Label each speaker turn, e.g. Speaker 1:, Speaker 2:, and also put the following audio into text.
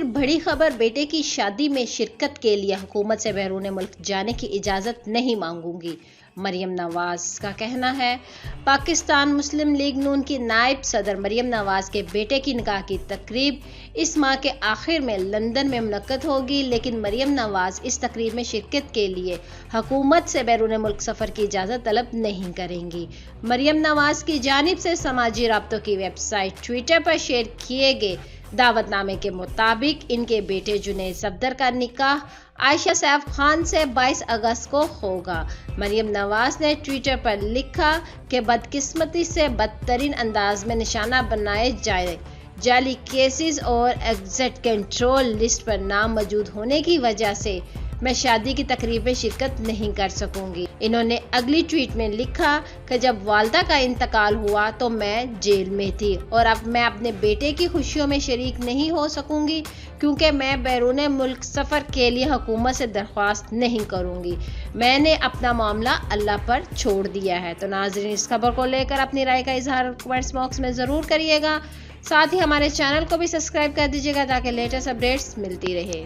Speaker 1: پھر بڑی خبر، بیٹے کی شادی میں شرکت کے لیے حکومت سے بیرون ملک جانے کی اجازت نہیں مانگوں گی، مریم نواز کا کہنا ہے۔ پاکستان مسلم لیگ نون کی نائب صدر مریم نواز کے بیٹے کی نکاح کی تقریب اس ماہ کے آخر میں لندن میں منعقد ہوگی، لیکن مریم نواز اس تقریب میں شرکت کے لیے حکومت سے بیرون ملک سفر کی اجازت طلب نہیں کریں گی۔ مریم نواز کی جانب سے سماجی رابطوں کی ویب سائٹ ٹویٹر پر شیئر کیے گئے دعوت نامے کے مطابق ان کے بیٹے جنید صفدر کا نکاح عائشہ سیف خان سے 22 اگست کو ہوگا۔ مریم نواز نے ٹویٹر پر لکھا کہ بدقسمتی سے بدترین انداز میں نشانہ بنائے جائے جعلی کیسز اور ایگزٹ کنٹرول لسٹ پر نام موجود ہونے کی وجہ سے میں شادی کی تقریب میں شرکت نہیں کر سکوں گی۔ انہوں نے اگلی ٹویٹ میں لکھا کہ جب والدہ کا انتقال ہوا تو میں جیل میں تھی اور اب میں اپنے بیٹے کی خوشیوں میں شریک نہیں ہو سکوں گی کیونکہ میں بیرون ملک سفر کے لیے حکومت سے درخواست نہیں کروں گی۔ میں نے اپنا معاملہ اللہ پر چھوڑ دیا ہے۔ تو ناظرین، اس خبر کو لے کر اپنی رائے کا اظہار کمنٹس باکس میں ضرور کریے گا۔ ساتھ ہی ہمارے چینل کو بھی سبسکرائب کر دیجیے گا تاکہ لیٹسٹ اپڈیٹس ملتی رہے۔